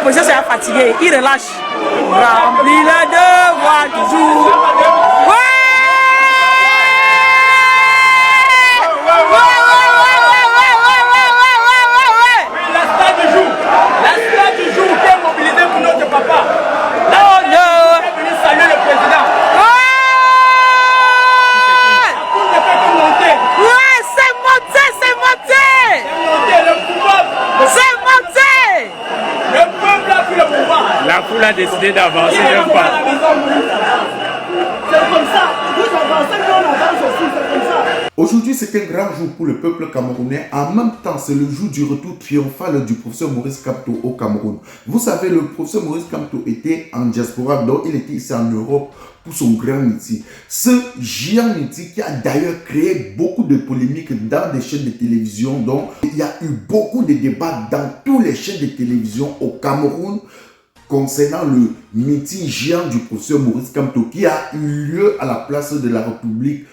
l'opposition s'est fatiguée, il relâche. Remplis le devoir du jour. Ouais! L'instant du jour qui est mobilisé pour notre papa. Oh non! On est venu saluer le président. Tout ne fait que monter. Ouais, c'est monté, c'est monté! C'est monter le pouvoir. C'est monté! Le peuple a pris le pouvoir. La foule a décidé d'avancer d'un C'est pas. comme ça. Vous avancez, nous on avance aussi. C'est comme ça. Aujourd'hui, c'est un grand jour pour le peuple camerounais. En même temps, c'est le jour du retour triomphal du professeur Maurice Kamto au Cameroun. Vous savez, le professeur Maurice Kamto était en diaspora, donc il était ici en Europe pour son grand métier. Ce géant métier qui a d'ailleurs créé beaucoup de polémiques dans des chaînes de télévision. Donc, il y a eu beaucoup de débats dans toutes les chaînes de télévision au Cameroun concernant le meeting géant du professeur Maurice Kamto qui a eu lieu à la place de la République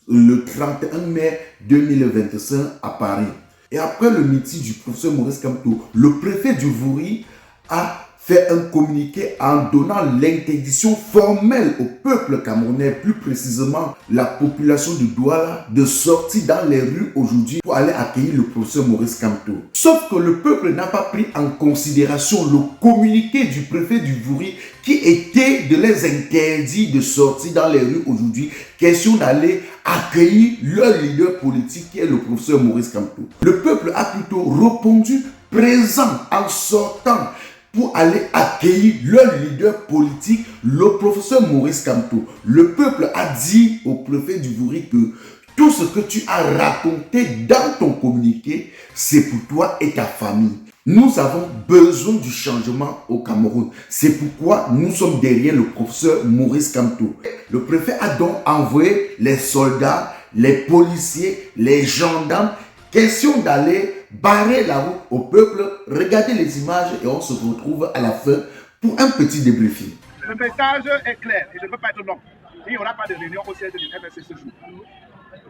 le 31 mai 2025 à Paris. Et après le meeting du professeur Maurice Kamto, le préfet du Vouri a fait un communiqué en donnant l'interdiction formelle au peuple camerounais, plus précisément la population de Douala, de sortir dans les rues aujourd'hui pour aller accueillir le professeur Maurice Kamto. Sauf que le peuple n'a pas pris en considération le communiqué du préfet du Vouri qui était de les interdire de sortir dans les rues aujourd'hui, question d'aller accueillir leur leader politique qui est le professeur Maurice Kamto. Le peuple a plutôt répondu présent en sortant pour aller accueillir leur leader politique, le professeur Maurice Kamto. Le peuple a dit au préfet du Vouri que tout ce que tu as raconté dans ton communiqué, c'est pour toi et ta famille. Nous avons besoin du changement au Cameroun. C'est pourquoi nous sommes derrière le professeur Maurice Kamto. Le préfet a donc envoyé les soldats, les policiers, les gendarmes, question d'aller barrer la route au peuple. Regardez les images et on se retrouve à la fin pour un petit débriefing. Le message est clair et je ne peux pas être long. Il n'y aura pas de réunion au siège de l'MSC ce jour.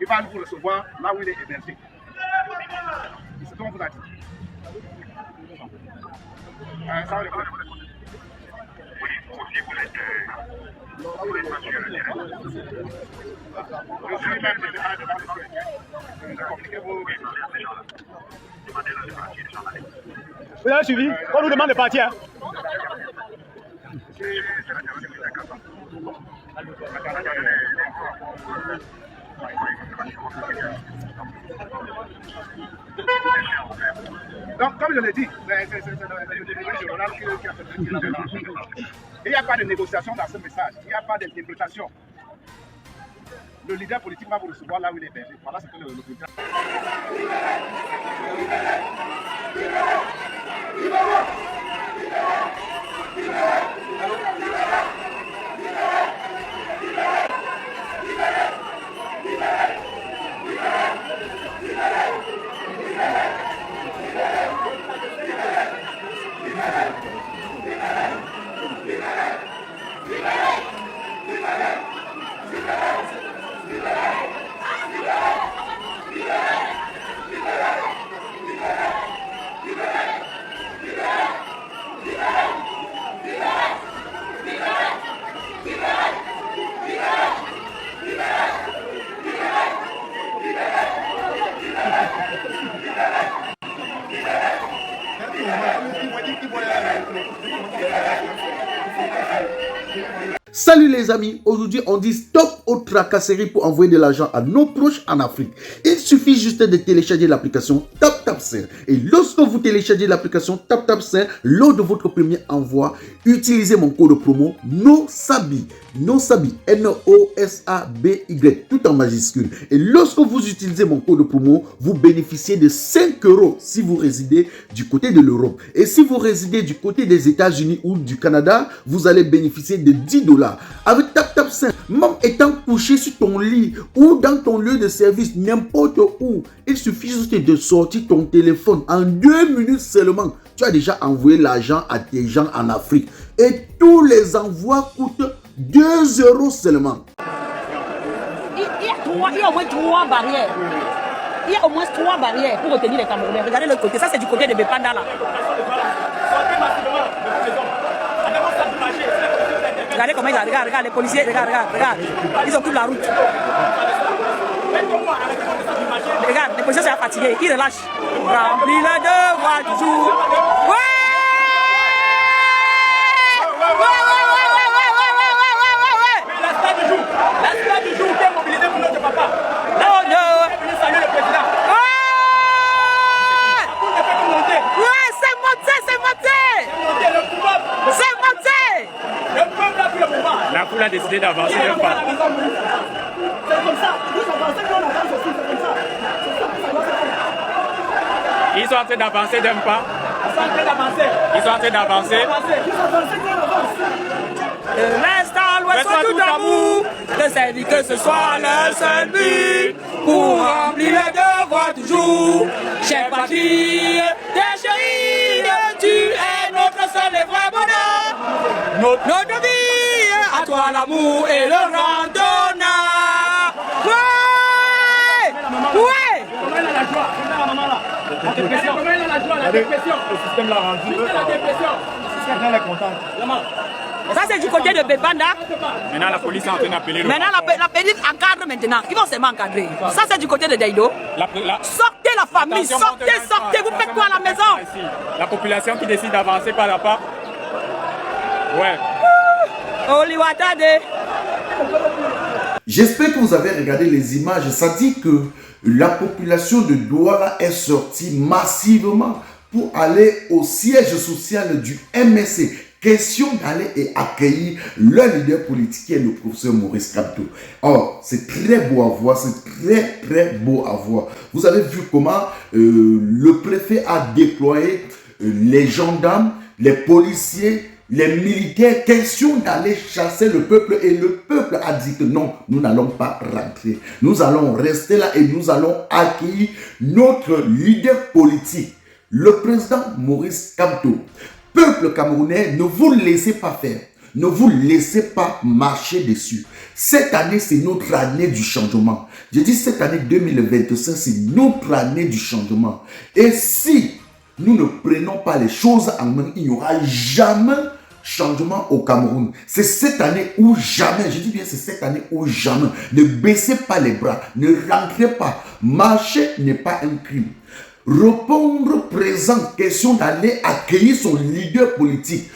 Il va vous recevoir là où il est hébergé. C'est ce qu'on vous a dit. Ça va le faire. Je suis même déjà devant le siège. J'ai communiqué vos... Vous avez suivi? On nous demande de partir. Donc, comme je l'ai dit, c'est le journal qui a fait il n'y a pas de négociation dans ce message. Il n'y a pas d'interprétation. Le leader politique va vous recevoir là où il est hébergé. Voilà ce que le président... Salut les amis, aujourd'hui on dit stop aux tracasseries pour envoyer de l'argent à nos proches en Afrique. Il suffit juste de télécharger l'application TapTapSend. Et lorsque vous téléchargez l'application TapTapSend, lors de votre premier envoi, utilisez mon code promo NOSABY, N-O-S-A-B-Y, tout en majuscule. Et lorsque vous utilisez mon code promo, vous bénéficiez de 5 € si vous résidez du côté de l'Europe. Et si vous résidez du côté des États-Unis ou du Canada, vous allez bénéficier de 10 $. Avec TapTapSend, même étant couché sur ton lit ou dans ton lieu de service, n'importe où, il suffit juste de sortir ton téléphone en 2 minutes seulement. Tu as déjà envoyé l'argent à tes gens en Afrique. Et tous les envois coûtent 2 € seulement. Il y a au moins 3 barrières. Il y a au moins 3 barrières pour retenir les Camerounais. Regardez l'autre côté. Ça, c'est du côté de Bepanda là. Regardez comment ils arrivent, regarde, les policiers, regarde. Ils occupent la route. Regarde, les policiers sont fatigués, ils relâchent. Remplis le devoir du jour. Ouais! L'aspect du jour qui est mobilisé pour notre papa. Non, non. Venu saluer le président. Ouais, c'est monté. C'est monté. Le peuple a pris le pouvoir. La foule a décidé d'avancer d'un pas. C'est comme ça. Vous avancez, nous on avance aussi, c'est comme ça. Ils sont en train d'avancer d'un pas. Ils sont en train d'avancer. Ils sont en train d'avancer. Vous avancez, nous on avance. L'instant, l'ouest tout amour, de servir que ce soit le seul but, pour remplir le devoir du jour. Chère patrie, tes chéris, tu es notre seul et vrai bonheur. Notre vie, à toi l'amour et le rang d'honneur. Ouais! Comment elle a la joie? Comment la maman là? La dépression. Comment elle a la joie? La dépression. Le système l'a rendu. La dépression. Le système elle est contente. Ça c'est du côté de Bébanda. Maintenant, la police est en train d'appeler le. Maintenant la police encadre maintenant. Ils vont seulement encadrer. Ça c'est du côté de Daïdo. Sortez la famille, sortez. Vous faites quoi à la maison? La population qui décide d'avancer pas à pas. Ouais. Oliwatade. J'espère que vous avez regardé les images. Ça dit que la population de Douala est sortie massivement pour aller au siège social du MSC. Question d'aller et accueillir le leader politique qui est le professeur Maurice Kamto. Or, c'est très beau à voir, c'est très beau à voir. Vous avez vu comment le préfet a déployé les gendarmes, les policiers, les militaires. Question d'aller chasser le peuple et le peuple a dit que non, nous n'allons pas rentrer. Nous allons rester là et nous allons accueillir notre leader politique, le président Maurice Kamto. Peuple camerounais, ne vous laissez pas faire. Ne vous laissez pas marcher dessus. Cette année, c'est notre année du changement. Je dis cette année 2025, c'est notre année du changement. Et si nous ne prenons pas les choses en main, il n'y aura jamais changement au Cameroun. C'est cette année ou jamais. Je dis bien, c'est cette année ou jamais. Ne baissez pas les bras. Ne rentrez pas. Marcher n'est pas un crime. Répondre présent, question d'aller accueillir son leader politique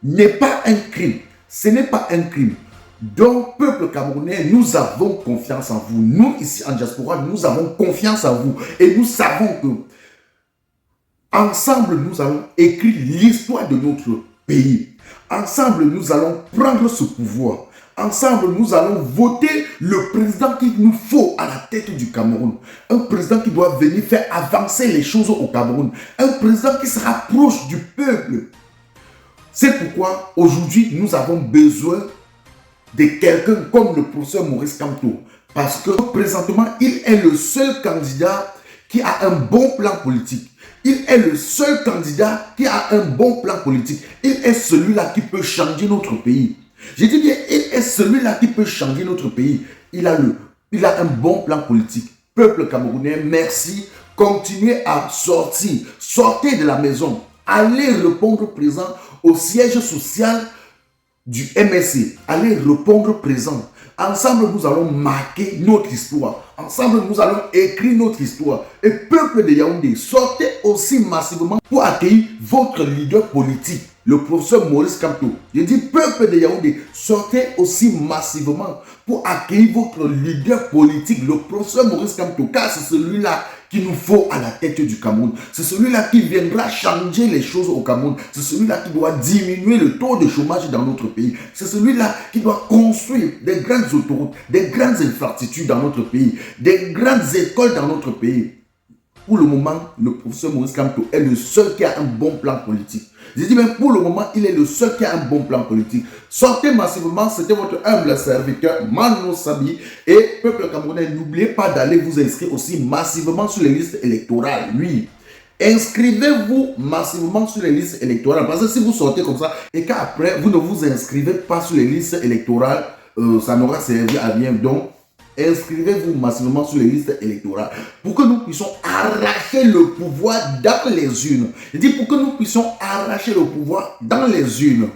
n'est pas un crime. Ce n'est pas un crime. Donc, peuple camerounais, nous avons confiance en vous. Nous, ici en diaspora, nous avons confiance en vous. Et nous savons que ensemble, nous allons écrire l'histoire de notre pays. Ensemble, nous allons prendre ce pouvoir. Ensemble, nous allons voter le président qu'il nous faut à la tête du Cameroun. Un président qui doit venir faire avancer les choses au Cameroun. Un président qui se rapproche du peuple. C'est pourquoi aujourd'hui, nous avons besoin de quelqu'un comme le professeur Maurice Kamto. Parce que présentement, il est le seul candidat qui a un bon plan politique. Il est le seul candidat qui a un bon plan politique. Il est celui-là qui peut changer notre pays. Je dis bien, il est celui-là qui peut changer notre pays. Il a un bon plan politique. Peuple camerounais, merci. Continuez à sortir. Sortez de la maison. Allez répondre présent au siège social du MSC. Allez répondre présent. Ensemble, nous allons marquer notre histoire. Ensemble, nous allons écrire notre histoire. Et peuple de Yaoundé, sortez aussi massivement pour accueillir votre leader politique, le professeur Maurice Kamto. Je dis peuple de Yaoundé, sortez aussi massivement pour accueillir votre leader politique, le professeur Maurice Kamto, car c'est celui-là qu'il nous faut à la tête du Cameroun. C'est celui-là qui viendra changer les choses au Cameroun. C'est celui-là qui doit diminuer le taux de chômage dans notre pays. C'est celui-là qui doit construire des grandes autoroutes, des grandes infrastructures dans notre pays, des grandes écoles dans notre pays. Pour le moment, le professeur Maurice Kamto est le seul qui a un bon plan politique. Je dis même pour le moment, il est le seul qui a un bon plan politique. Sortez massivement, c'était votre humble serviteur, Mano Sabi. Et peuple camerounais, n'oubliez pas d'aller vous inscrire aussi massivement sur les listes électorales. Oui, inscrivez-vous massivement sur les listes électorales. Parce que si vous sortez comme ça et qu'après, vous ne vous inscrivez pas sur les listes électorales, ça n'aura servi à rien. Donc, inscrivez-vous massivement sur les listes électorales pour que nous puissions arracher le pouvoir dans les urnes. Je dis pour que nous puissions arracher le pouvoir dans les urnes.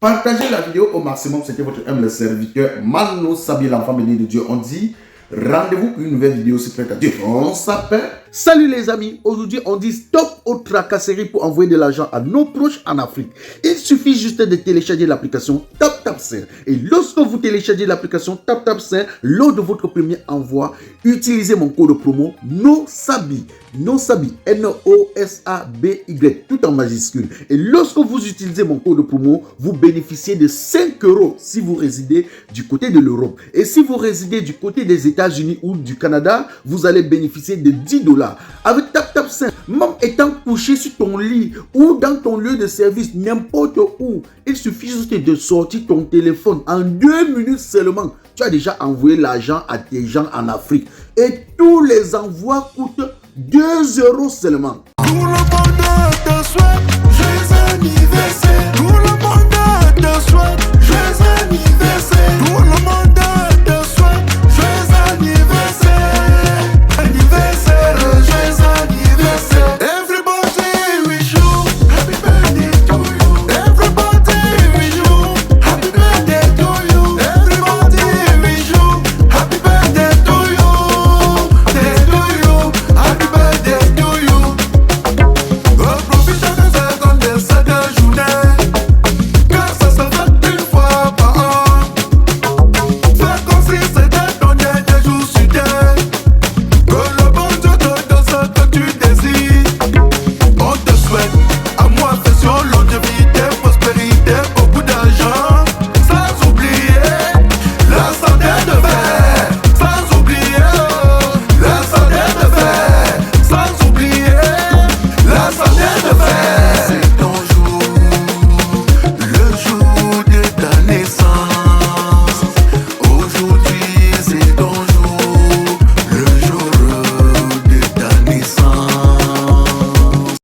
Partagez la vidéo au maximum. C'était votre humble serviteur Mano Sabi, l'enfant béni de Dieu. On dit rendez-vous pour une nouvelle vidéo si prête à Dieu. On s'appelle. Salut les amis. Aujourd'hui, on dit stop aux tracasseries pour envoyer de l'argent à nos proches en Afrique. Il suffit juste de télécharger l'application TapTapSend. Et lorsque vous téléchargez l'application TapTapSend, lors de votre premier envoi, utilisez mon code promo NOSABI. NOSABI, N-O-S-A-B-Y, tout en majuscule. Et lorsque vous utilisez mon code promo, vous bénéficiez de 5 € si vous résidez du côté de l'Europe. Et si vous résidez du côté des États-Unis ou du Canada, vous allez bénéficier de 10 $. Avec TapTapSend, même étant couché sur ton lit ou dans ton lieu de service, n'importe où, il suffit juste de sortir ton téléphone. En 2 minutes seulement, tu as déjà envoyé l'argent à tes gens en Afrique. Et tous les envois coûtent 2 € seulement. Tout le monde te souhaite